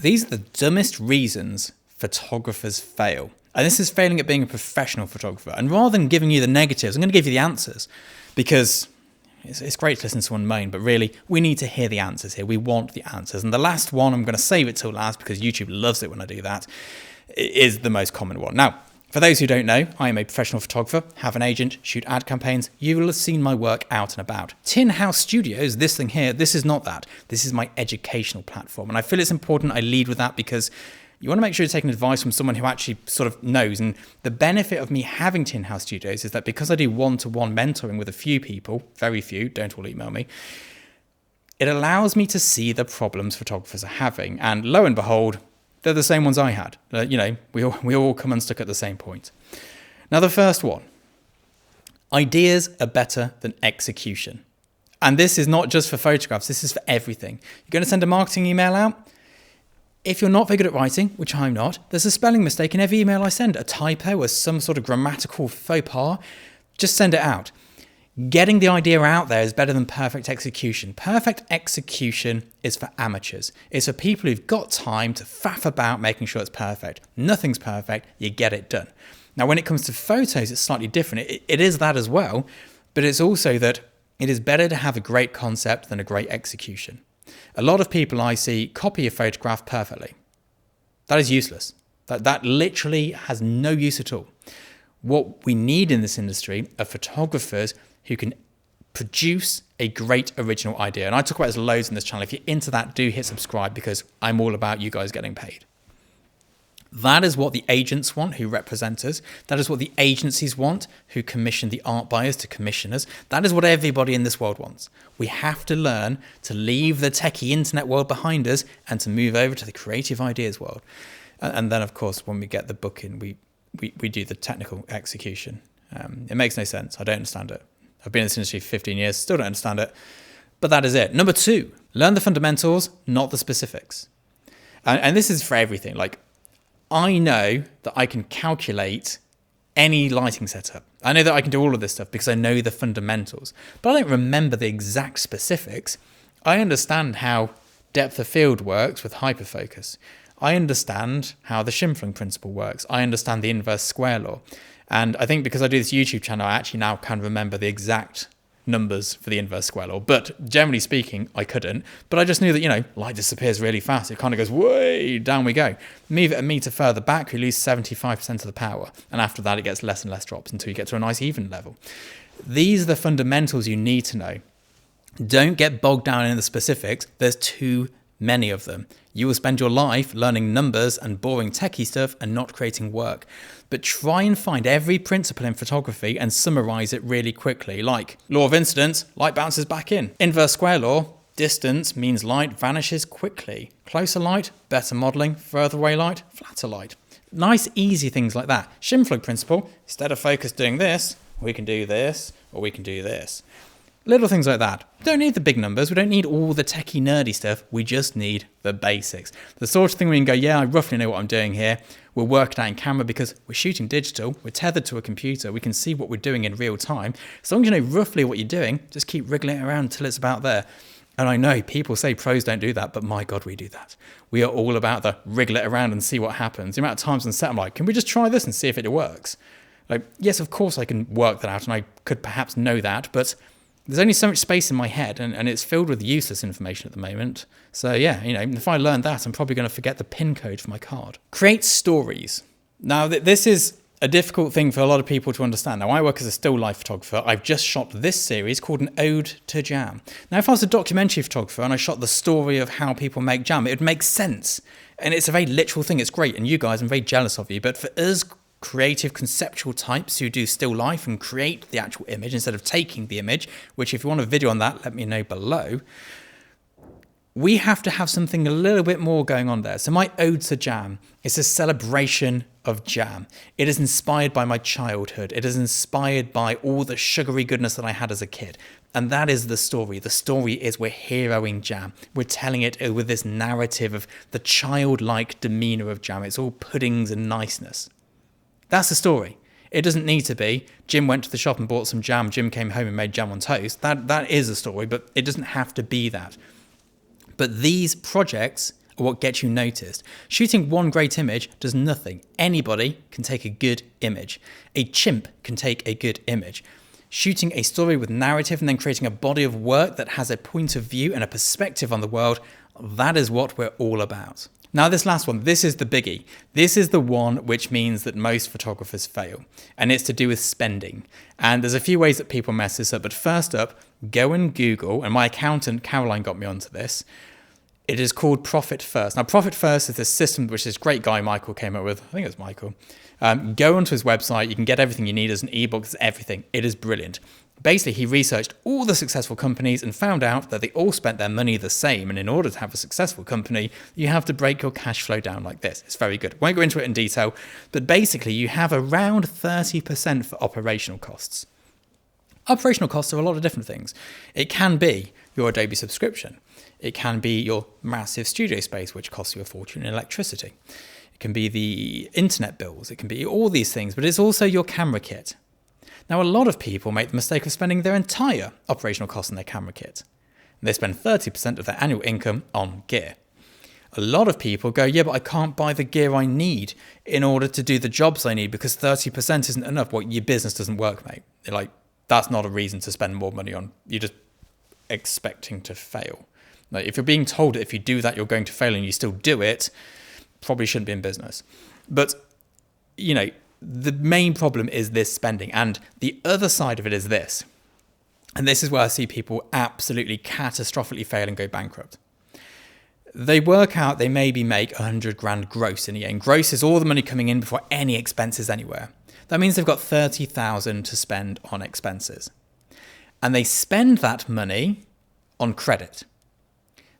These are the dumbest reasons photographers fail. And this is failing at being a professional photographer. And rather than giving you the negatives, I'm going to give you the answers, because it's great to listen to someone moan, but really, we need to hear the answers here. We want the answers. And the last one, I'm going to save it till last because YouTube loves it when I do that, is the most common one. Now, for those who don't know, I am a professional photographer, have an agent, shoot ad campaigns. You will have seen my work out and about. Tin House Studios, this thing here, this is not that. This is my educational platform. And I feel it's important I lead with that because you want to make sure you're taking advice from someone who actually sort of knows. And the benefit of me having Tin House Studios is that because I do one-to-one mentoring with a few people, very few, don't all email me, it allows me to see the problems photographers are having. And lo and behold, they're the same ones I had. We all come unstuck at the same point. Now, the first one, ideas are better than execution. And this is not just for photographs, this is for everything. You're going to send a marketing email out. If you're not very good at writing, which I'm not, there's a spelling mistake in every email I send, a typo or some sort of grammatical faux pas. Just send it out. Getting the idea out there is better than perfect execution. Perfect execution is for amateurs. It's for people who've got time to faff about making sure it's perfect. Nothing's perfect, you get it done. Now, when it comes to photos, it's slightly different. It is that as well, but it's also that it is better to have a great concept than a great execution. A lot of people I see copy a photograph perfectly. That is useless. That literally has no use at all. What we need in this industry are photographers who can produce a great original idea. And I talk about this loads in this channel. If you're into that, do hit subscribe because I'm all about you guys getting paid. That is what the agents want who represent us. That is what the agencies want who commission the art buyers to commission us. That is what everybody in this world wants. We have to learn to leave the techie internet world behind us and to move over to the creative ideas world. And then, of course, when we get the book in, we do the technical execution. It makes no sense. I don't understand it. I've been in this industry for 15 years, still don't understand it. But that is it. Number 2, learn the fundamentals, not the specifics. And this is for everything. Like, I know that I can calculate any lighting setup. I know that I can do all of this stuff because I know the fundamentals, but I don't remember the exact specifics. I understand how depth of field works with hyperfocus. I understand how the Schimflung principle works. I understand the inverse square law. And I think because I do this YouTube channel, I actually now can remember the exact numbers for the inverse square law. But generally speaking, I couldn't. But I just knew that, light disappears really fast. It kind of goes way down we go. Move it a meter further back, we lose 75% of the power. And after that, it gets less and less drops until you get to a nice even level. These are the fundamentals you need to know. Don't get bogged down in the specifics. There's too many of them. You will spend your life learning numbers and boring techie stuff and not creating work. But try and find every principle in photography and summarize it really quickly. Like law of incidence, light bounces back in. Inverse square law, distance means light vanishes quickly. Closer light, better modeling. Further away light, flatter light. Nice, easy things like that. Schimflug principle, instead of focus doing this, we can do this, or we can do this. Little things like that. We don't need the big numbers. We don't need all the techie nerdy stuff. We just need the basics. The sort of thing where you can go, yeah, I roughly know what I'm doing here. We'll work it out in camera because we're shooting digital. We're tethered to a computer. We can see what we're doing in real time. As long as you know roughly what you're doing, just keep wriggling it around until it's about there. And I know people say pros don't do that, but my God, we do that. We are all about the wriggle it around and see what happens. The amount of times on set I'm like, can we just try this and see if it works? Like, yes, of course I can work that out and I could perhaps know that, but there's only so much space in my head and it's filled with useless information at the moment. So yeah, if I learn that, I'm probably going to forget the PIN code for my card. Create stories. Now, this is a difficult thing for a lot of people to understand. Now, I work as a still life photographer. I've just shot this series called An Ode to Jam. Now, if I was a documentary photographer and I shot the story of how people make jam, it would make sense. And it's a very literal thing. It's great. And you guys, I'm very jealous of you. But for us creative conceptual types who do still life and create the actual image instead of taking the image, which if you want a video on that, let me know below. We have to have something a little bit more going on there. So my Ode to Jam is a celebration of jam. It is inspired by my childhood. It is inspired by all the sugary goodness that I had as a kid. And that is the story. The story is we're heroing jam. We're telling it with this narrative of the childlike demeanor of jam. It's all puddings and niceness. That's the story. It doesn't need to be, Jim went to the shop and bought some jam, Jim came home and made jam on toast. That is a story, but it doesn't have to be that. But these projects or what gets you noticed. Shooting one great image does nothing. Anybody can take a good image. A chimp can take a good image. Shooting a story with narrative and then creating a body of work that has a point of view and a perspective on the world, that is what we're all about. Now, this last one, this is the biggie. This is the one which means that most photographers fail, and it's to do with spending. And there's a few ways that people mess this up, but first up, go and Google, and my accountant, Caroline, got me onto this. It is called Profit First. Now, Profit First is this system which this great guy, Michael, came up with. I think it was Michael. Go onto his website. You can get everything you need as an ebook, as everything. It is brilliant. Basically, he researched all the successful companies and found out that they all spent their money the same. And in order to have a successful company, you have to break your cash flow down like this. It's very good. Won't go into it in detail, but basically you have around 30% for operational costs. Operational costs are a lot of different things. It can be your Adobe subscription. It can be your massive studio space, which costs you a fortune in electricity. It can be the internet bills. It can be all these things, but it's also your camera kit. Now, a lot of people make the mistake of spending their entire operational cost on their camera kit. They spend 30% of their annual income on gear. A lot of people go, yeah, but I can't buy the gear I need in order to do the jobs I need because 30% isn't enough. Well, your business doesn't work, mate. Like, that's not a reason to spend more money on. You're just expecting to fail. Like, if you're being told that if you do that, you're going to fail and you still do it, probably shouldn't be in business. But, you know, the main problem is this spending. And the other side of it is this. And this is where I see people absolutely catastrophically fail and go bankrupt. They work out they maybe make 100 grand gross in a year. And gross is all the money coming in before any expenses anywhere. That means they've got 30,000 to spend on expenses. And they spend that money on credit.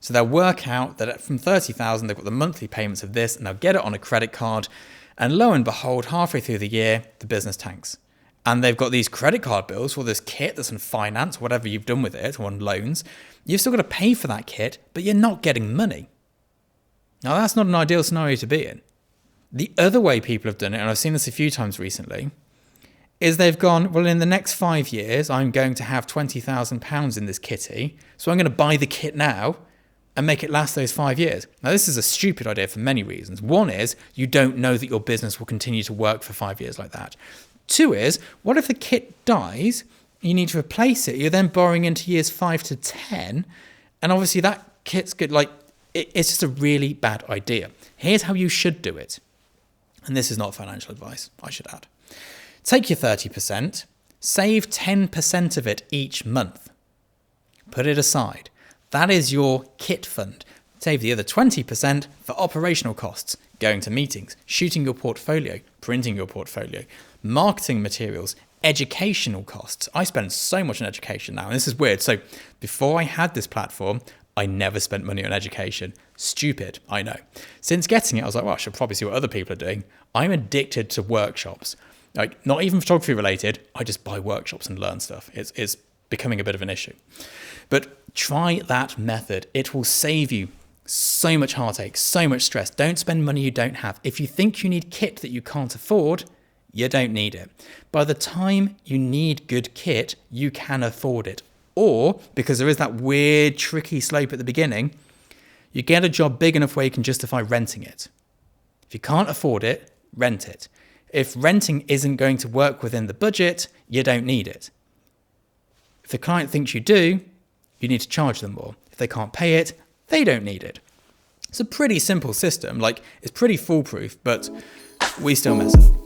So they'll work out that from 30,000, they've got the monthly payments of this, and they'll get it on a credit card. And lo and behold, halfway through the year, the business tanks. And they've got these credit card bills for this kit that's on finance, whatever you've done with it, or on loans. You've still got to pay for that kit, but you're not getting money. Now, that's not an ideal scenario to be in. The other way people have done it, and I've seen this a few times recently, is they've gone, well, in the next 5 years, I'm going to have £20,000 in this kitty, so I'm going to buy the kit now and make it last those 5 years. Now, this is a stupid idea for many reasons. One is you don't know that your business will continue to work for 5 years like that. Two is, what if the kit dies, you need to replace it, you're then borrowing into years 5 to 10, and obviously that kit's good, like, it's just a really bad idea. Here's how you should do it. And this is not financial advice, I should add. Take your 30%, save 10% of it each month. Put it aside. That is your kit fund. Save the other 20% for operational costs, going to meetings, shooting your portfolio, printing your portfolio, marketing materials, educational costs. I spend so much on education now, and this is weird. So before I had this platform, I never spent money on education. Stupid, I know. Since getting it, I was like, well, I should probably see what other people are doing. I'm addicted to workshops. Like, not even photography related, I just buy workshops and learn stuff. It's becoming a bit of an issue. But try that method. It will save you so much heartache, so much stress. Don't spend money you don't have. If you think you need kit that you can't afford, you don't need it. By the time you need good kit, you can afford it. Or, because there is that weird, tricky slope at the beginning, you get a job big enough where you can justify renting it. If you can't afford it, rent it. If renting isn't going to work within the budget, you don't need it. If the client thinks you do, you need to charge them more. If they can't pay it, they don't need it. It's a pretty simple system. Like, it's pretty foolproof, but we still mess up.